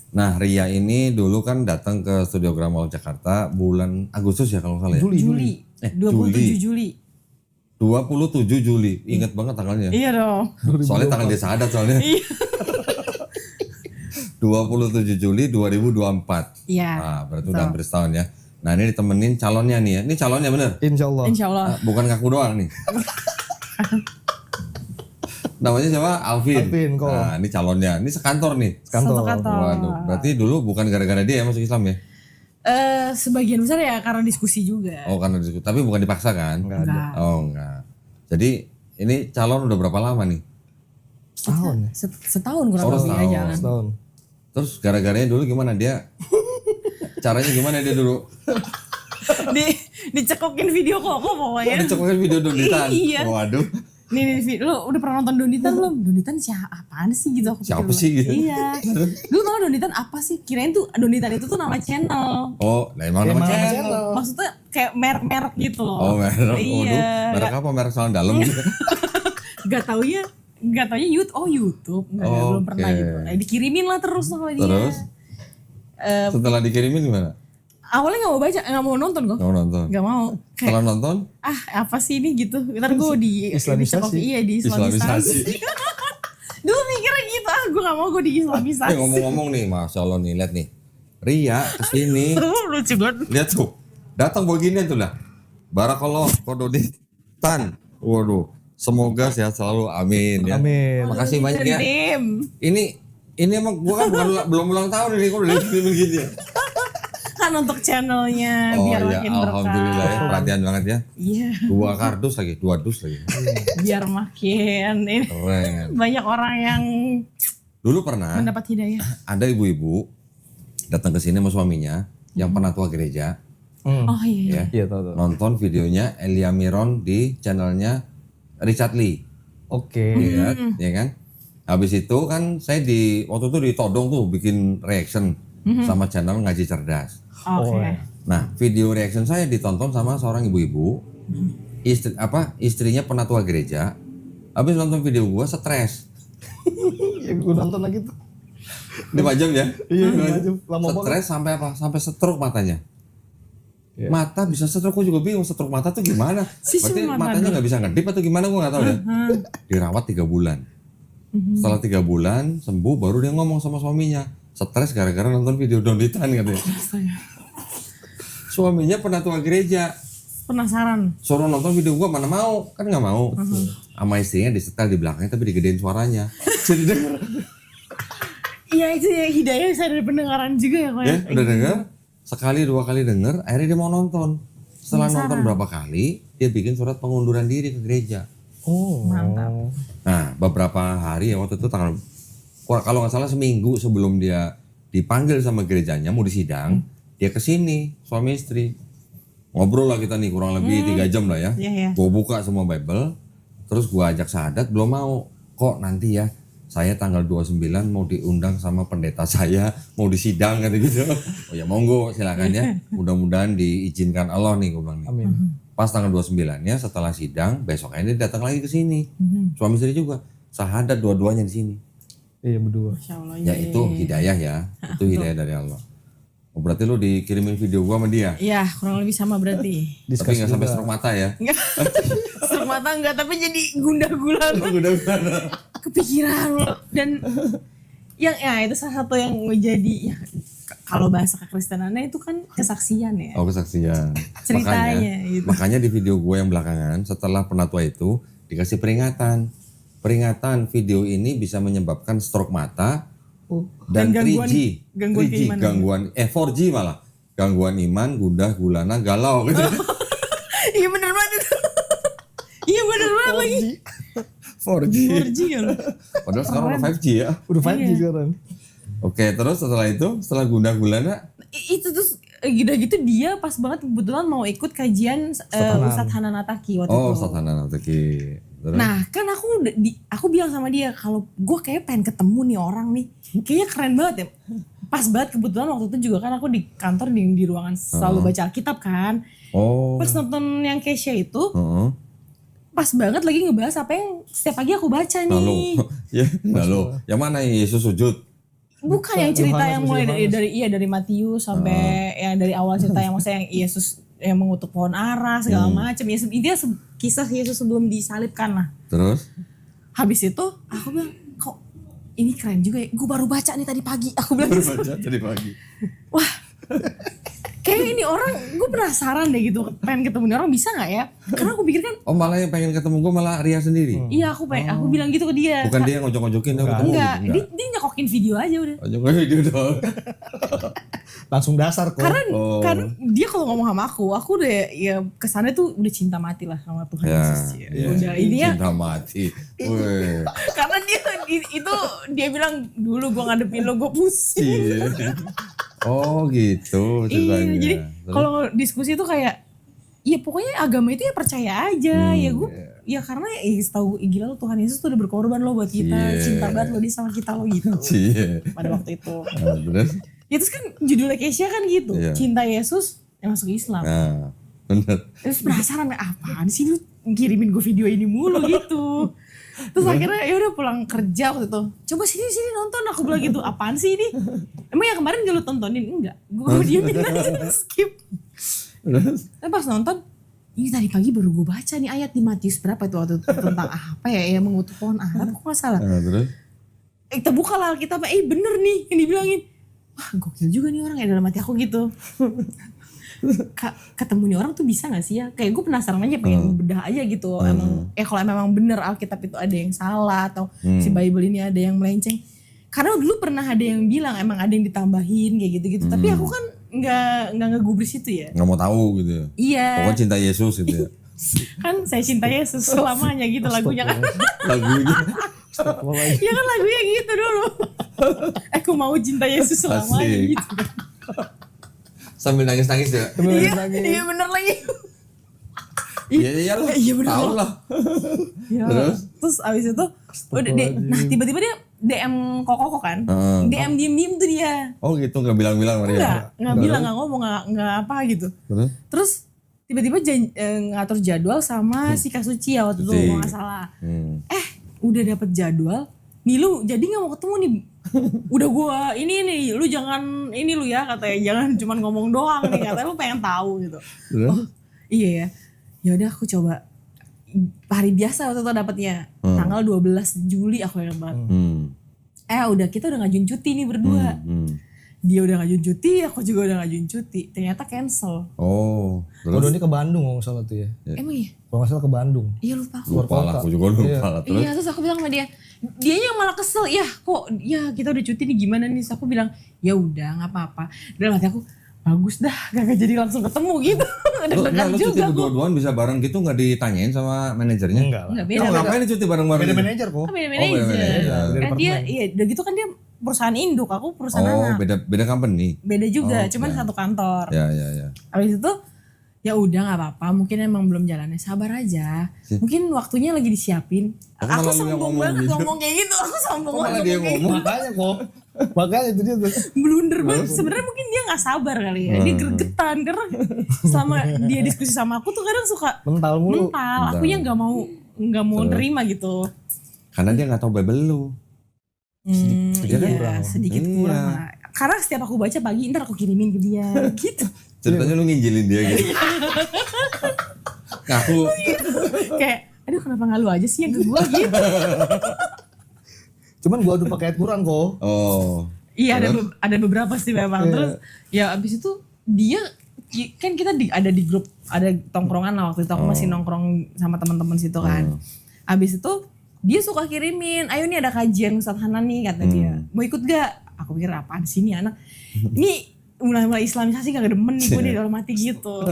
Nah, Ria ini dulu kan datang ke Studio Gramol Jakarta bulan Agustus ya kalau nggak salah ya. Juli. 27 Juli. 27 Juli. Ingat banget tanggalnya. Iya dong. Soalnya tanggal dia syahadat soalnya. Iya. 27 Juli 2024. Iya. Nah, berarti udah hampir setahun ya. Nah, ini ditemenin calonnya nih ya. Ini calonnya bener? Insya Allah. Insya Allah. Bukan ngaku doang nih. Namanya siapa? Alvin. Alvin, kok. Nah, ini calonnya. Ini sekantor nih. Satu kantor. Waduh, berarti dulu bukan gara-gara dia ya masuk Islam ya? Sebagian besar ya karena diskusi juga. Oh, karena diskusi. Tapi bukan dipaksa kan? Enggak. Oh, enggak. Jadi ini calon udah berapa lama nih? Setahun ya? Setahun kurang Oh, lebih ya setahun. jalan. Setahun. Terus gara-garanya dulu gimana dia? Caranya gimana dia dulu? Dicekokin video kok pokoknya. Dicekokin video Donitan? Iya. Waduh. Nih, lu udah pernah nonton Donitan belum? Donitan apaan sih gitu? Aku Siapa pikir sih gitu? Iya. Lu tau Donitan apa sih? Kirain tuh Donitan itu tuh nama channel. Oh, nah emang nama channel. Maksudnya kayak merek-merek gitu loh. Oh, merek. Iya. Merek apa? Merek soal dalam gitu. Gak taunya YouTube. Nggak, belum pernah gitu. Nah, dikirimin lah terus sama dia. Terus? Setelah dikirimin gimana? Awalnya gak mau baca, gak mau nonton kok. Kamu nonton? Gak mau. Kayak, Setelah nonton? apa sih ini gitu. Ntar gue Islamisasi. Iya, di Islamisasi. Dulu mikirnya gitu, gue gak mau gue di Islamisasi. Ngomong-ngomong nih, Masya Allah nih, lihat nih. Ria kesini. Lucu banget. Lihat tuh. Datang begini tuh lah. Barakallah, Kododitan. Waduh. Semoga sehat selalu. Amin ya. Amin. Makasih banyak ya. Tim. Ini emang gua kan belum ulang tahun ini kok udah begini ya. Kan untuk channelnya Oh biar iya, makin berkah. alhamdulillah ya. Perhatian banget ya. Iya, 2 kardus lagi, 2 dus lagi. biar makin ini Keren. banyak orang yang Dulu pernah mendapat hidayah. ada ibu-ibu datang ke sini sama suaminya yang penatua gereja Oh iya. ya. Iya tahu. Nonton videonya Elia Miron di channelnya Richard Lee. Oke. Iya, ya kan? Habis itu kan saya waktu itu ditodong tuh bikin reaction sama channel Ngaji Cerdas. Oke. Nah, video reaction saya ditonton sama seorang ibu-ibu, istrinya penatua gereja. Habis nonton video gua stres. Ya, gue nonton lagi tuh. 5 jam ya? Iya, 5 jam. Lama banget. Stres sampai apa? Sampai stroke matanya. Iya. Mata bisa stroke, gua juga bingung stroke mata tuh gimana? Si Berarti cuma matanya nggak bisa ngedip atau gimana gua nggak tahu deh. Dirawat 3 bulan. Setelah 3 bulan sembuh baru dia ngomong sama suaminya. Stres gara-gara nonton video Donitan katanya. Suaminya penatua gereja. Penasaran. Suruh nonton video gua mana mau, kan nggak mau. Sama istrinya disetel di belakangnya tapi digedein suaranya. Jadi denger. Iya itu ya hidayah bisa dari pendengaran juga ya kok. Ya, udah denger. Sekali 2 kali denger, akhirnya dia mau nonton. Setelah nonton berapa kali, dia bikin surat pengunduran diri ke gereja. Oh. Mantap. Nah, beberapa hari ya waktu itu kalau nggak salah seminggu sebelum dia dipanggil sama gerejanya mau disidang, dia kesini suami istri. Ngobrol lah kita nih kurang lebih 3 jam lah ya. Iya, iya. Gue buka semua Bible, terus gue ajak syahadat belum mau. Kok nanti ya saya tanggal 29 mau diundang sama pendeta saya mau disidang gitu. Oh ya monggo silakan ya. Mudah-mudahan diizinkan Allah nih gue bilang nih. Amin. Pas tanggal 29-nya setelah sidang besoknya dia datang lagi ke sini. Suami istri juga syahadat dua-duanya di sini. Iya berdua. Masya Allah. Ya itu hidayah ya. Itu hidayah dari Allah. Oh, berarti lu dikirimin video gua sama dia. Iya kurang lebih sama berarti. Tapi nggak sampai stroke mata ya. Enggak. Stroke mata enggak tapi jadi gundah gulana. Kepikiran loh. Dan yang ya itu salah satu yang menjadi ya, kalau bahasa kekristenannya itu kan kesaksian ya. Oh kesaksian. Ceritanya gitu. Makanya di video gua yang belakangan setelah penatua itu dikasih peringatan. Peringatan video ini bisa menyebabkan stroke mata dan gangguan 3G, keimanan. 4G malah. Gangguan iman, gundah, gulana, galau gitu. Iya bener banget itu. Iya bener banget lagi. 4G. 4G ya loh. Padahal sekarang udah 5G ya. Udah 5G sekarang. Oke, terus setelah gundah gulana Itu terus gitu dia pas banget kebetulan mau ikut kajian Ustadz Hanan Ataki waktu itu. Oh, Satana Nataki. Terus? Nah kan aku bilang sama dia kalau gue kayak pengen ketemu nih orang nih, kayaknya keren banget ya. Pas banget kebetulan waktu itu juga kan aku di kantor di ruangan selalu baca Alkitab kan. Oh. Pas nonton yang Kesha itu, Heeh. pas banget lagi ngebahas apa yang setiap pagi aku baca nih. Lalu, ya, lalu. Yang mana Yesus sujud? Bukan yang cerita Yohanes, yang mulai Yohanes. dari Matius sampai yang dari awal cerita yang maksudnya yang Yesus yang mengutuk pohon ara segala macam. Ya intinya kisah Yesus sebelum disalibkan lah. Terus? Habis itu aku bilang kok ini keren juga ya. Gue baru baca nih tadi pagi. Aku bilang gitu. Tadi pagi. Wah, kayak ini orang, gue penasaran deh gitu, pengen ketemu ini orang bisa nggak ya? Karena aku pikir kan, Oh malah yang pengen ketemu gue malah Ria sendiri. iya aku bilang gitu ke dia. Bukan dia yang ngojok-ngojokin aku ketemu Enggak, gitu. dia nyokokin video aja udah. Ngojok video doang. Langsung dasar kok. Karena dia kalau ngomong sama aku udah ya kesannya tuh udah cinta mati lah sama Tuhan Ya, Yesus. Ya. Udah ini ya, cinta mati. Wih. karena itu dia bilang dulu gue ngadepin lo gue pusing. Iya. Oh gitu Iya, ceritanya. jadi Terus? kalau diskusi itu kayak, ya pokoknya agama itu ya percaya aja, ya gue, ya karena ya setahu gila lo Tuhan Yesus tuh udah berkorban lo buat kita, Iya. cinta banget lo dia sama kita lo gitu. Cie. Pada waktu itu. Nah, terus? Ya terus kan judulnya Kesha kan gitu, Iya. cinta Yesus yang masuk Islam. Nah, bener. Terus penasaran apaan sih lu kirimin gue video ini mulu gitu. Terus akhirnya ya udah pulang kerja waktu itu. Coba sini nonton, aku bilang gitu. Apaan sih ini? Emang yang kemarin gak lu tontonin? Enggak. Gue diemin aja skip. Terus? Tapi pas nonton, ini tadi pagi baru gue baca nih ayat di Matius berapa itu waktu itu tentang apa ya yang mengutuk pohon ara, kok gak salah. Nah, terus? Kita buka lah Alkitab, bener nih yang dibilangin. Wah gokil juga nih orang ya dalam hati aku gitu. Ketemu nih orang tuh bisa gak sih ya? Kayak gue penasaran aja pengen bedah aja gitu. Emang kalau memang bener Alkitab itu ada yang salah atau si Bible ini ada yang melenceng. Karena dulu pernah ada yang bilang emang ada yang ditambahin kayak gitu-gitu. Tapi aku kan nggak ngegubris itu ya. Nggak mau tahu gitu ya. Iya. Pokoknya cinta Yesus gitu ya. Kan saya cinta Yesus selamanya gitu lagunya kan. Lagunya. Ya kan lagunya gitu dulu. Aku mau cinta Yesus selamanya Asik. gitu. Sambil nangis-nangis ya. Iya bener lagi. Iya lah. Iya, bener Tahu loh. lah. Ya. Terus abis itu udah nah tiba-tiba dia DM Koko kan. DM diem tuh dia. Oh gitu nggak bilang-bilang Maria. Nggak bilang, nggak ngomong, nggak apa gitu. Terus tiba-tiba ngatur jadwal sama si Kak Suci ya waktu itu Suci. kalau nggak salah. Udah dapet jadwal. Nih lu jadi nggak mau ketemu nih? Udah gua ini nih, lu jangan ini lu ya katanya, jangan cuman ngomong doang nih katanya, lu pengen tahu gitu. Oh iya ya. Ya udah aku coba hari biasa waktu itu dapetnya tanggal 12 Juli aku ingat banget. Udah kita udah ngajuin cuti nih berdua. Dia udah ngajuin cuti, aku juga udah ngajuin cuti. Ternyata cancel. Oh. Kalau ini ke Bandung kalau nggak salah tuh ya. Emang iya? Kalau nggak salah ke Bandung. Iya lupa aku. Lupa lah, aku juga lupa lah. Terus? Iya terus aku bilang sama dia yang malah kesel, ya kok ya kita udah cuti nih gimana nih. Terus aku bilang ya udah nggak apa-apa. Dalam hati aku bagus dah, gak jadi langsung ketemu gitu. Lu cuti berdua-duaan bisa bareng gitu nggak ditanyain sama manajernya? Enggak lah. Nggak Lu beda. ngapain cuti bareng-bareng? Beda gitu? manajer kok. Beda beda manajer. manajer. Beda Dia iya udah gitu kan dia perusahaan induk, aku perusahaan Oh anak. beda company. Beda juga, Oh, cuman ya. satu kantor. Ya. Habis itu ya udah nggak apa-apa, mungkin emang belum jalannya, sabar aja. Mungkin waktunya lagi disiapin. Malah Aku lu yang sombong ngomong banget gitu. ngomong kayak gitu. Aku sombong Kok malah banget dia ngomong kayak ngomong? Makanya kok. Makanya itu dia tuh. blunder banget. Sebenarnya mungkin dia nggak sabar kali ya. Dia gregetan karena selama dia diskusi sama aku tuh kadang suka Mental mulu. mental. Akunya nggak mau nerima gitu. Karena dia nggak tahu Bible lu. Iya, kurang. sedikit Iya. kurang lah. Karena setiap aku baca pagi, ntar aku kirimin ke dia gitu. Ceritanya lu nginjilin dia gitu. Ngaku. Kayak, aduh kenapa nggak lu aja sih yang ke gua gitu. Cuman gua udah pakai ayat Quran kok. Oh. Iya ada beberapa sih memang. Terus ya abis itu dia kan kita ada di grup, ada tongkrongan lah waktu itu aku masih nongkrong sama teman-teman situ kan. Abis itu dia suka kirimin, ayo nih ada kajian Ustadz Hanan nih kata dia. Mau ikut gak? Aku pikir apaan sih nih anak. Ini mulai islamisasi gak demen nih gue di dalam hati gitu.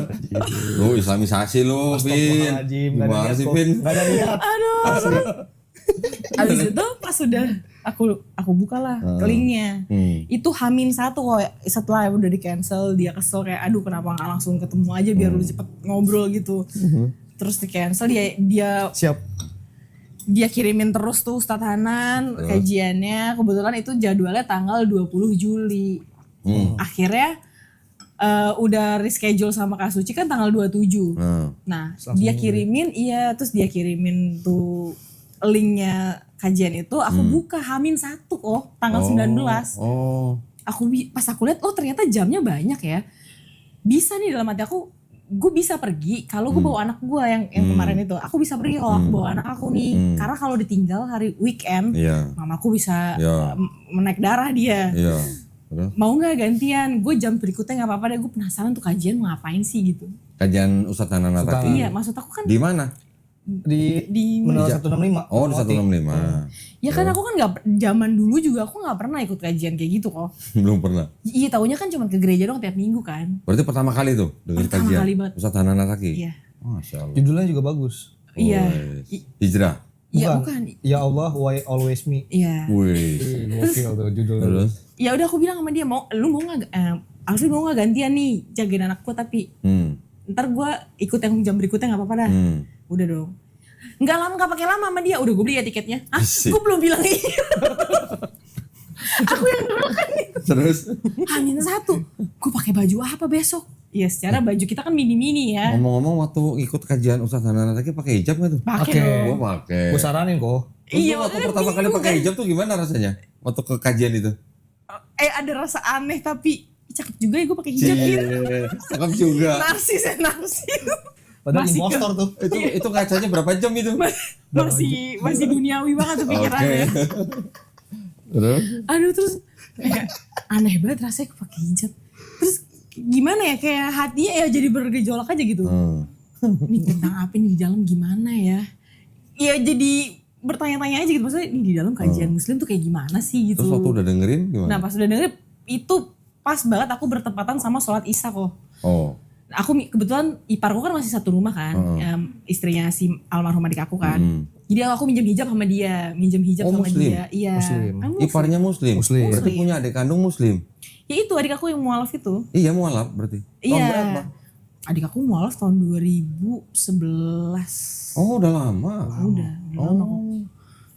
Lu islamisasi lu, Vin. Astagfirullahaladzim, nggak ada Gimana niat sih, kok. Vin? Nggak ada niat. Aduh. Abis itu pas udah aku bukalah linknya. Itu H-1 kok setelah udah di cancel dia kesel kayak aduh kenapa gak langsung ketemu aja biar lu cepet ngobrol gitu. Terus di cancel dia Siap. dia kirimin terus tuh Ustadz Hanan kajiannya. Kebetulan itu jadwalnya tanggal 20 Juli. Akhirnya udah reschedule sama Kak Suci kan tanggal 27. Nah, dia kirimin terus dia kirimin tuh linknya kajian itu aku buka H-1 tanggal 19. Oh. Pas aku lihat ternyata jamnya banyak ya. Bisa nih dalam hati aku, gue bisa pergi kalau gue bawa anak gue yang kemarin itu. Aku bisa pergi kalau aku bawa anak aku nih. Karena kalau ditinggal hari weekend, mamaku bisa menaik darah dia. Iya. Mau nggak gantian? Gue jam berikutnya nggak apa-apa deh. Gue penasaran tuh kajian mau ngapain sih gitu. Kajian Ustadz Hanan Attaqi. Iya, maksud aku kan Di mana? Di Menara 165. Oh, di 165. ya kan aku kan nggak, zaman dulu juga aku nggak pernah ikut kajian kayak gitu kok. Belum pernah. Iya, taunya kan cuma ke gereja dong tiap minggu kan. Berarti pertama kali tuh dengar Pertama kajian kali banget. Ustadz Hanan Attaqi. Iya. Masya Allah. Judulnya juga bagus. Iya. Hijrah. Iya bukan. Ya Allah, why always me. Iya. Wih. Gokil tuh judulnya. Terus? Ya udah aku bilang sama dia, lu mau nggak Alfi mau nggak gantian nih jagain anakku, tapi ntar gue ikut yang jam berikutnya nggak apa-apa dah. Udah dong. Nggak pakai lama sama dia, udah gue beli ya tiketnya. Gue belum bilang iya. Aku yang dulu kan. Terus? H-1, gue pakai baju apa besok? Ya secara baju kita kan mini-mini ya. Ngomong-ngomong waktu ikut kajian Ustadz Hanan Attaqi pakai hijab nggak tuh? Pakai Oke. dong. Gue pakai. Gue saranin kok. Terus Iya, lu waktu makanya pertama kali bingung pakai kan. hijab tuh gimana rasanya? Waktu ke kajian itu? Ada rasa aneh tapi cakep juga ya gue pakai hijab gitu. Cakep juga. Narsis. Padahal Masih impostor tuh. Itu kacanya berapa jam itu? masih duniawi banget tuh pikirannya. Terus? Aduh, terus kayak aneh banget rasanya gue pakai hijab. Terus gimana ya, kayak hatinya ya jadi bergejolak aja gitu. Ini tentang apa nih di dalam gimana ya? Ya jadi bertanya-tanya aja gitu, maksudnya ini di dalam kajian muslim tuh kayak gimana sih gitu. Terus waktu udah dengerin gimana? Nah pas udah dengerin itu pas banget aku bertepatan sama sholat isya kok. Oh. Aku kebetulan iparku kan masih satu rumah kan, istrinya si almarhum adik aku kan. Jadi aku minjem hijab sama dia, sama Muslim? dia. Iya. Muslim. Kan Iparnya muslim? Muslim. Berarti punya adik kandung muslim? Ya itu adik aku yang mualaf itu. Iya mualaf berarti. Tahun berapa? Iya. Adik aku mualaf tahun 2011. Oh udah lama. Udah lama kok.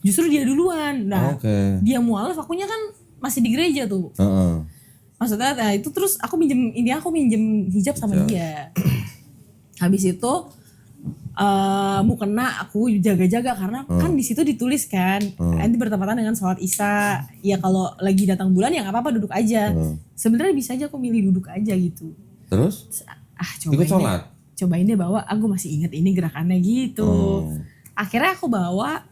Justru dia duluan. Nah, Oke. dia mualaf, akunya kan masih di gereja tuh. Heeh. Maksudnya nah itu terus aku minjem hijab sama dia. Habis itu mau kena aku jaga-jaga karena kan di situ ditulis kan nanti bertepatan dengan sholat isya. Ya kalau lagi datang bulan ya nggak apa-apa duduk aja. Sebenarnya bisa aja aku milih duduk aja gitu. Terus? Ikut sholat? Cobain deh bawa, aku masih inget ini gerakannya gitu. Akhirnya aku bawa,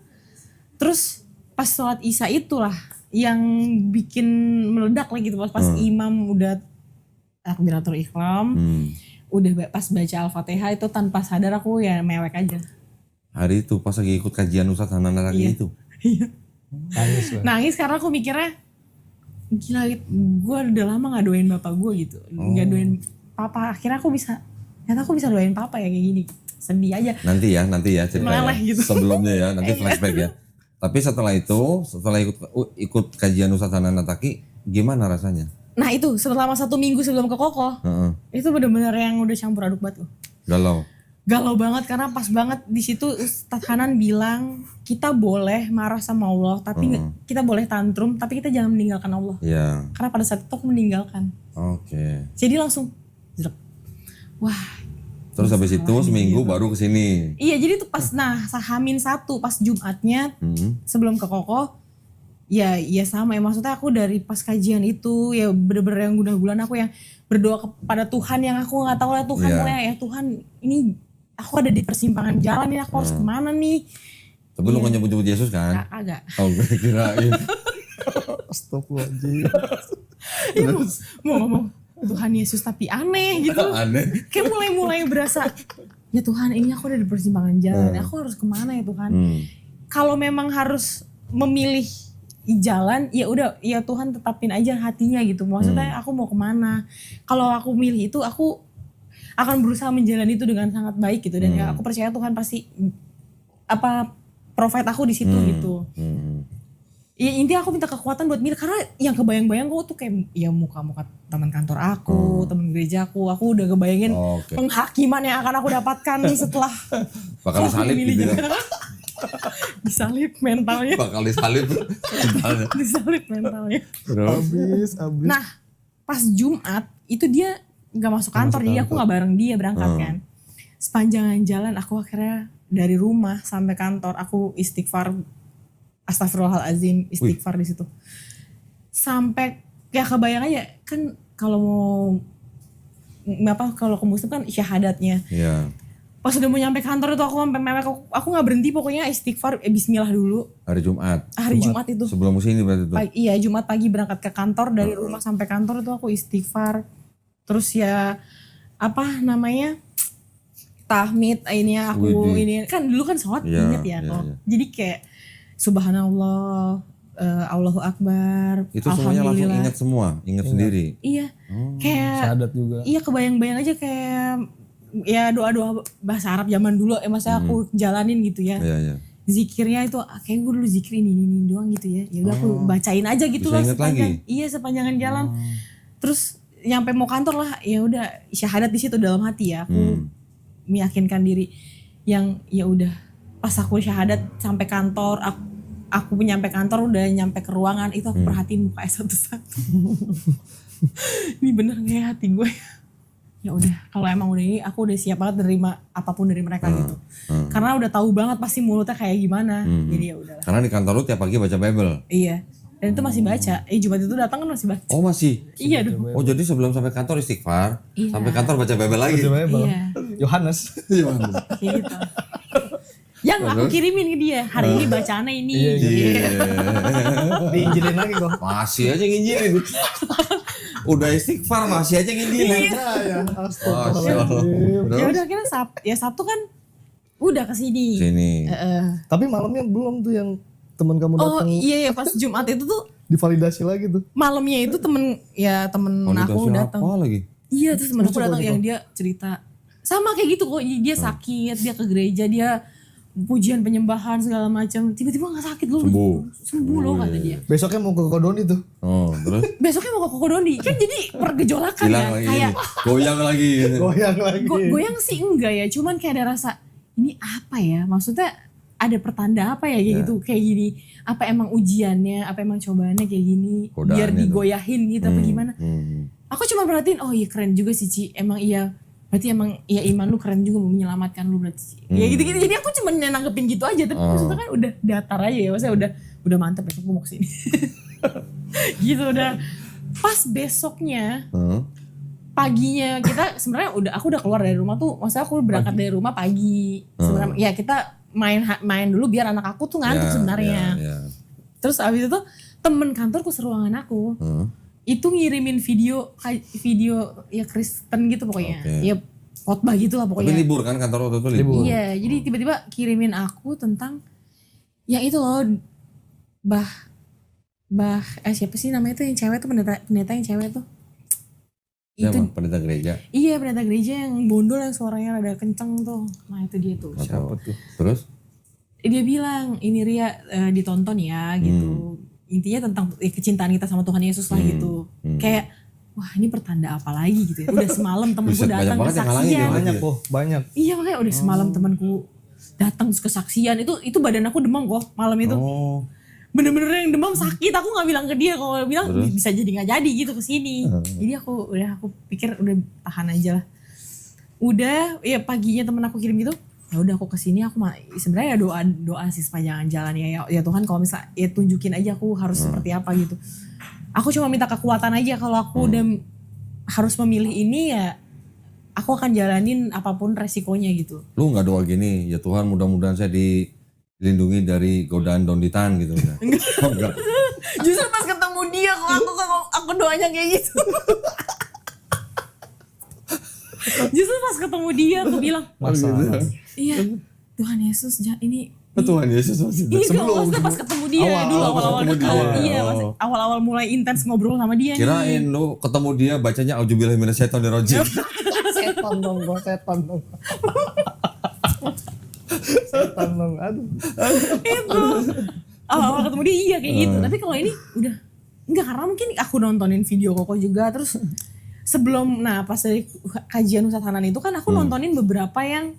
terus pas sholat isya itulah yang bikin meledak lagi gitu pas imam udah takbiratul ihram, udah pas baca Al-Fatihah itu tanpa sadar aku ya mewek aja. Hari itu pas lagi ikut kajian Ustadz Hanan Attaqi Iya. itu? Nangis lah. Nangis karena aku mikirnya gila, gue udah lama gak doain bapak gue gitu, gak doain papa. Akhirnya aku bisa doain papa ya kayak gini. Sedih aja. Nanti ya ceritanya. Meleleh gitu. Sebelumnya ya, nanti flashback ya. Tapi setelah ikut kajian Ustadz Hanan Attaqi, gimana rasanya? Nah itu selama 1 minggu sebelum ke Koko, itu bener-bener yang udah campur aduk banget loh. Galau banget karena pas banget di situ Ustadz Hanan bilang kita boleh marah sama Allah, tapi kita boleh tantrum, tapi kita jangan meninggalkan Allah. Iya. Karena pada saat itu aku meninggalkan. Oke. Jadi langsung, wah. Terus habis itu seminggu baru kesini. Iya jadi tuh pas H-1 pas Jumatnya sebelum ke Koko, ya sama ya, maksudnya aku dari pas kajian itu ya bener-bener yang guna-gulan aku yang berdoa kepada Tuhan yang aku nggak tahu lah Tuhan ya Tuhan ini aku ada di persimpangan jalan ini, aku harus kemana nih. Tapi lu gak nyebut-nyebut Yesus kan? Agak. Oh gue kirain. Astagfirullahaladzim. Ya, mau ngomong Tuhan Yesus tapi aneh gitu. Aneh. Kayak mulai berasa ya Tuhan ini aku ada di persimpangan jalan, aku harus kemana ya Tuhan. Kalau memang harus memilih jalan ya udah ya Tuhan tetapin aja hatinya gitu, maksudnya aku mau kemana. Kalau aku milih itu aku akan berusaha menjalani itu dengan sangat baik gitu, dan ya aku percaya Tuhan pasti provide aku di situ gitu. Ya intinya aku minta kekuatan buat milih, karena yang kebayang-bayang gue tuh kayak ya muka-muka teman kantor aku, teman gereja aku udah kebayangin penghakiman yang akan aku dapatkan setelah bakal disalib gitu ya. Disalib mentalnya. Bakal disalib mentalnya. Disalib mentalnya. Abis. Nah pas Jumat itu dia gak masuk kantor, jadi aku gak bareng dia berangkat kan. Sepanjang jalan aku akhirnya dari rumah sampai kantor aku istighfar astagfirullahalazim, istighfar di situ. Sampai kayak kebayang aja kan kalau kalau ke muslim kan syahadatnya. Iya. Pas udah mau nyampe kantor itu aku sampai mewek, aku nggak berhenti pokoknya istighfar, bismillah dulu. Hari Jumat. Hari Jumat itu. Sebelum kesini berarti itu. Iya, Jumat pagi berangkat ke kantor, dari rumah sampai kantor itu aku istighfar. Terus ya apa namanya? Tahmid ini aku Widih. ini kan dulu kan sholat Iya, inget ya iya, kok. iya. Jadi kayak subhanallah, Allahu Akbar, Itu semuanya langsung alhamdulillah. ingat semua, ingat sendiri. Iya. Kayak Syahadat juga. iya kebayang-bayang aja kayak ya doa-doa bahasa Arab zaman dulu masa aku jalanin gitu ya. Iya, iya. Zikirnya itu kayak gue dulu zikir ini doang gitu ya. Ya udah aku bacain aja gitu Bisa lah inget sepanjang. lagi? Iya, sepanjangan jalan. Terus nyampe mau kantor lah, ya udah syahadat di situ dalam hati ya. Aku meyakinkan diri yang ya udah pas aku syahadat sampai kantor, aku nyampe kantor udah nyampe ke ruangan itu aku perhatiin mukanya satu-satu. Ini bener nggak ya hati gue? Ya udah, kalau emang udah ini aku udah siap banget nerima apapun dari mereka gitu. Karena udah tahu banget pasti mulutnya kayak gimana. Jadi ya udahlah. Karena di kantor lu tiap pagi baca Bible. Iya. Dan itu masih baca. Jumat itu datang kan masih baca. Oh masih? Iya dong. Oh jadi sebelum sampai kantor istighfar, Iya. sampai kantor baca Bible lagi. Baca Bible. Iya. Yohanes. Kayak gitu. Yang aku kirimin ke dia. Hari ini bacaannya ini. Iya. Diinjilin lagi kok. Masih aja nginjilin. Udah istighfar masih aja nginjilin. Ya, Astagfirullahaladzim. Ya udah akhirnya Sabtu kan udah kesini. Sini. Tapi malamnya belum tuh yang teman kamu Oh datang iya pas Jumat itu tuh divalidasi lagi tuh. malamnya itu temen aku Validasi datang. apa lagi? Iya terus temen aku Coba datang gitu. yang dia cerita sama kayak gitu kok, dia sakit, dia ke gereja, dia pujian penyembahan segala macam, tiba-tiba nggak sakit loh, sembuh loh kata dia. Besoknya mau ke Kodoni tuh. Oh terus? Besoknya mau ke Kokodoni kan jadi pergejolakan Hilang ya, lagi kayak ini. Goyang lagi. Goyang lagi. goyang sih enggak ya, cuman kayak ada rasa ini apa ya, maksudnya ada pertanda apa ya kayak gitu, kayak gini, apa emang ujiannya, apa emang cobaannya kayak gini, Godaannya biar tuh. digoyahin gitu apa gimana. Aku cuma perhatiin, oh iya keren juga sih Ci, emang iya, berarti emang iya iman lu keren juga mau menyelamatkan lu berarti Ci. Ya gitu-gitu, jadi aku cuma nanggepin gitu aja, tapi maksudnya kan udah datar aja ya, maksudnya udah mantep besok gue mau kesini. Gitu udah. Pas besoknya, paginya kita sebenarnya aku udah keluar dari rumah tuh, maksudnya aku berangkat dari rumah pagi. Sebenarnya ya kita main dulu biar anak aku tuh ngantuk sebenarnya. Ya. Terus abis itu temen kantorku seruangan aku itu ngirimin video ya Kristen gitu pokoknya. Oke. Ya khotbah gitu lah Tapi pokoknya. libur kan kantor waktu itu libur. Iya, jadi tiba-tiba kirimin aku tentang yang itu loh siapa sih namanya tuh yang cewek tuh, pendeta yang cewek tuh. Siapa? Pendeta gereja. Iya, pendeta gereja yang bondol yang suaranya rada kenceng tuh. Nah, itu dia tuh. Siapa tuh? Terus? Dia bilang, "Ini Ria ditonton ya," gitu. Intinya tentang kecintaan kita sama Tuhan Yesus lah gitu. Kayak wah, ini pertanda apa lagi gitu ya. Udah semalam temanku Buset, banyak datang banget yang ngalangin kesaksian. ya. Banyak kok, banyak. Iya, makanya udah semalam temanku datang terus kesaksian. Itu badan aku demam kok malam itu. Oh. Bener-bener yang demam sakit, aku nggak bilang ke dia, kalau bilang bisa jadi nggak jadi gitu kesini. Jadi aku pikir udah tahan aja lah. Udah ya paginya temen aku kirim gitu, ya udah aku kesini, aku sebenarnya ya doa sih sepanjang jalan ya Tuhan kalau misalnya ya tunjukin aja aku harus seperti apa gitu. Aku cuma minta kekuatan aja kalau aku udah harus memilih ini ya aku akan jalanin apapun resikonya gitu. Lu nggak doa gini, ya Tuhan mudah-mudahan saya dilindungi dari godaan donditan gitu. Enggak. Justru pas ketemu dia aku doanya kayak gitu. Justru pas ketemu dia aku bilang, Masalah. iya Tuhan Yesus ini Tuhan Yesus maksudnya. Iya, maksudnya pas ketemu dia dulu awal-awal ketemu dekat. dia. Iya, awal-awal mulai intens ngobrol sama dia Kirain nih. lu ketemu dia bacanya auzubillahi minasyaitonirrajim. Setan dong, gua setan dong. Setan dong, aduh. Itu. Awal-awal ketemu dia iya kayak gitu. Tapi kalau ini udah enggak, karena mungkin aku nontonin video Koko juga, terus sebelum pas dari kajian Ustadz Hanan itu kan aku nontonin beberapa yang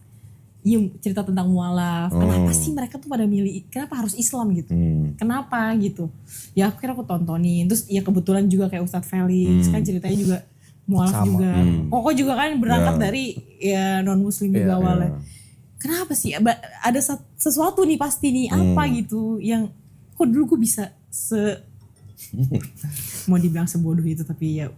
cerita tentang mualaf. Kenapa sih mereka tuh pada milih, kenapa harus Islam gitu? Kenapa gitu? Ya akhirnya aku tontonin. Terus ya kebetulan juga kayak Ustadz Felix kan ceritanya juga mualaf juga. Koko juga kan berangkat dari ya non muslim juga awalnya. Kenapa sih? Ada sesuatu nih pasti nih apa gitu yang kok dulu gue bisa mau dibilang sebodoh itu, tapi ya